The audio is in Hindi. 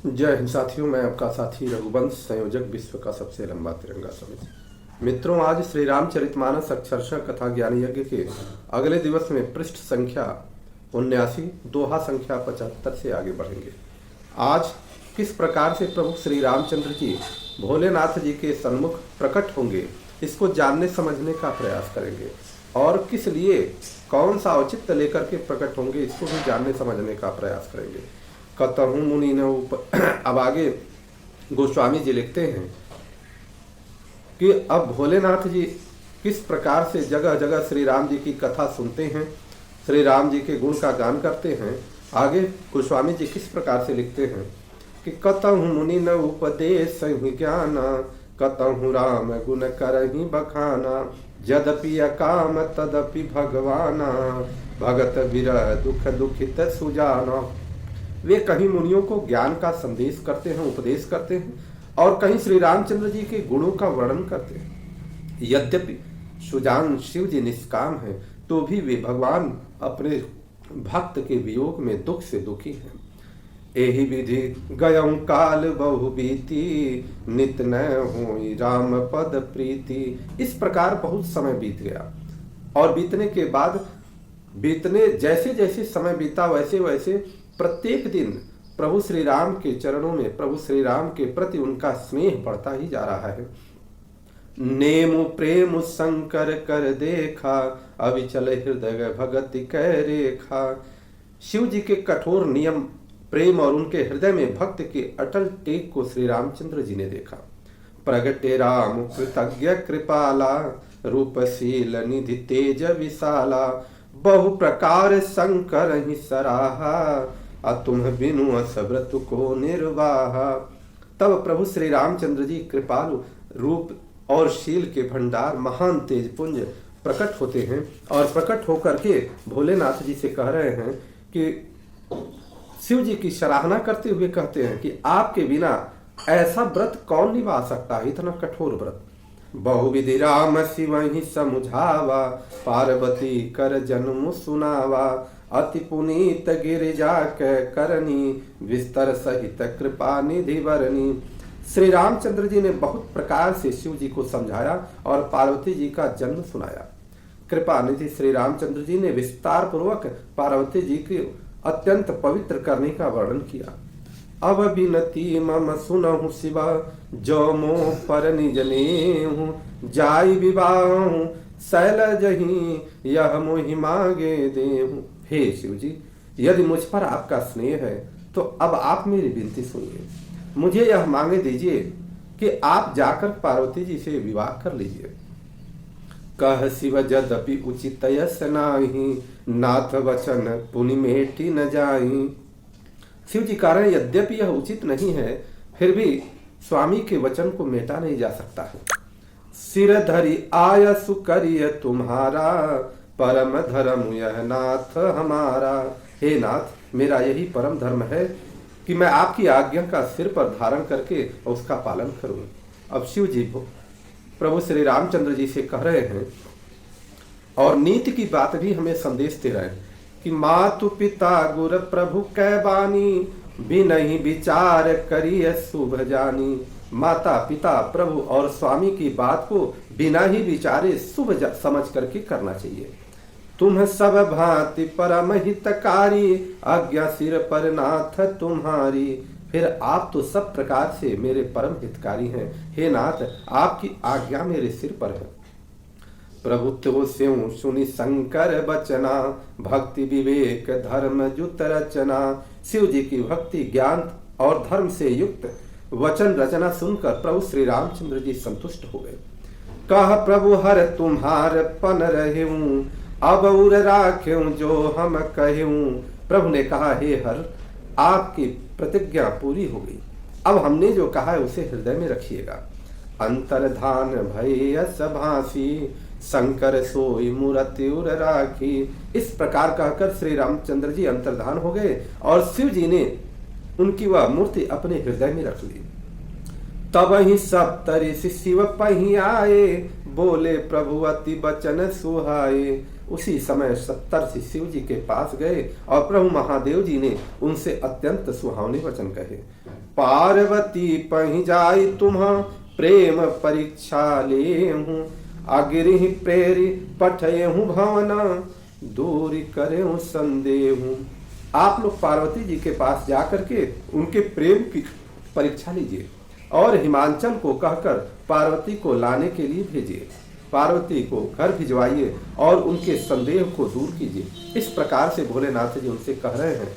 जय हिंद साथियों, मैं आपका साथी रघुवंश, संयोजक विश्व का सबसे लंबा तिरंगा समिति। मित्रों, आज श्री रामचरितमानस अक्षरशः कथा ज्ञान यज्ञ के अगले दिवस में पृष्ठ संख्या 79 दोहा संख्या 75 से आगे बढ़ेंगे। आज किस प्रकार से प्रभु श्री रामचंद्र जी भोलेनाथ जी के सन्मुख प्रकट होंगे, इसको जानने समझने का प्रयास करेंगे और किस लिए कौन सा औचित्य लेकर के प्रकट होंगे, इसको भी जानने समझने का प्रयास करेंगे। कतहु मुनि न अब आगे गोस्वामी जी लिखते हैं कि अब भोलेनाथ जी किस प्रकार से जगह जगह श्री राम जी की कथा सुनते हैं, श्री राम जी के गुण का गान करते हैं। आगे गोस्वामी जी किस प्रकार से लिखते हैं कि कतहु मुनि न उपदेश ज्ञाना, कतहु राम गुण करहि बखाना, यद्यपि अकाम तदपि भगवाना, भगत विरह दुख दुखित सुजाना। वे कहीं मुनियों को ज्ञान का संदेश करते हैं, उपदेश करते हैं, और कहीं श्री रामचंद्र जी के गुणों का वर्णन करते हैं। यद्यपि सुजान शिव जी निष्काम हैं, तो भी वे भगवान अपने भक्त के वियोग में दुख से दुखी हैं। एहि विधि गयं काल बहु बीती, नित न होई राम पद प्रीति। इस प्रकार बहुत समय बीत गया और बीतने के बाद जैसे जैसे समय बीता वैसे वैसे प्रत्येक दिन प्रभु श्री राम के चरणों में, प्रभु श्री राम के प्रति उनका स्नेह बढ़ता ही जा रहा है। नेमु प्रेम शंकर कर देखा, अविचल हृदय भगति कै रेखा। शिव जी के कठोर नियम, प्रेम और उनके हृदय में भक्त के अटल टेक को श्री रामचंद्र जी ने देखा। प्रगटे राम कृतज्ञ कृपाला, रूपशील निधि तेज विशाला, बहु प्रकार शंकर ही सराहा, तुम बिनु असव्रत को निर्वाह। तब प्रभु श्री रामचंद्र जी कृपालु रूप और शील के भंडार, महान तेजपुंज प्रकट होते हैं और प्रकट होकर के भोलेनाथ जी से कह रहे हैं कि शिव जी की सराहना करते हुए कहते हैं कि आपके बिना ऐसा व्रत कौन निभा सकता है, इतना कठोर व्रत। बहुविधि राम शिव ही समुझावा, पार्वती कर जन्म सुनावा, अति पुनीत गिरिजा के करनी, विस्तर सहित कृपा निधि वरनी। श्री रामचंद्र जी ने बहुत प्रकार से शिव जी को समझाया और पार्वती जी का जन्म सुनाया। कृपा निधि श्री रामचंद्र जी ने विस्तार पूर्वक पार्वती जी के अत्यंत पवित्र करने का वर्णन किया। अब बिनती मम सुनहु शिवा, जो मोह पर निज नेहु, जाई विवाहु शैलज ही, यह मोहि मांगे देहु। हे शिव जी, यदि मुझ पर आपका स्नेह है तो अब आप मेरी विनती सुनिए, मुझे यह मांगे दीजिए कि आप जाकर पार्वती जी से विवाह कर लीजिए। कह शिव यद्यपि उचित यस नाही, नाथ वचन पुनि मेटी न जाई। शिव जी कह रहे हैं यद्यपि यह उचित नहीं है, फिर भी स्वामी के वचन को मेटा नहीं जा सकता है। सिर धरि आयसु करिय तुम्हारा, परम धर्म यह नाथ हमारा। हे नाथ, मेरा यही परम धर्म है कि मैं आपकी आज्ञा का सिर पर धारण करके उसका पालन करूं। अब शिव जी प्रभु श्री रामचंद्र जी से कह रहे हैं और नीति की बात भी हमें संदेश दे रहे हैं कि मातु पिता गुर प्रभु कै बानी, बिनहि विचार करिय शुभ जानी। माता पिता प्रभु और स्वामी की बात को बिना ही विचारे शुभ समझ करके करना चाहिए। तुम सब भांति परम हितकारी, आज्ञा सिर पर नाथ तुम्हारी। फिर आप तो सब प्रकार से मेरे परम हितकारी हैं। हे नाथ, आपकी आज्ञा मेरे सिर पर है। प्रभु तो स्यों सुनि शंकर बचना, भक्ति विवेक धर्म जुत रचना। शिव जी की भक्ति ज्ञान और धर्म से युक्त वचन रचना सुनकर प्रभु श्री रामचंद्र जी संतुष्ट हो गए। कह प्रभु हर तुम्हार पन रहूं, अब उर राख्यूं जो हम कहूं। प्रभु ने कहा, हे हर, आपकी प्रतिज्ञा पूरी हो गई, अब हमने जो कहा है उसे हृदय में रखिएगा। अंतर्धान भय सभासी, शंकर सोई मूर्ति उर राखी। इस प्रकार कहकर श्री रामचंद्र जी अंतर्धान हो गए और शिव जी ने उनकी वह मूर्ति अपने हृदय में रख ली। तब ही सप्तऋषि शिव पही आए, बोले प्रभु अति बचन सुहाए। उसी समय सप्तर्षि शिव जी के पास गए और प्रभु महादेव जी ने उनसे अत्यंत सुहावने वचन कहे। पार्वती पहि जाई तुम्हा प्रेम परीक्षा ले हूँ, अगिरि प्रेरी पठे हूँ भवना दूरी करे हूँ संदेह। आप लोग पार्वती जी के पास जाकर के उनके प्रेम की परीक्षा लीजिए और हिमांचल को कहकर पार्वती को लाने के लिए भेजिए। पार्वती को घर भिजवाइए और उनके संदेह को दूर कीजिए। इस प्रकार से भोलेनाथ जी उनसे कह रहे हैं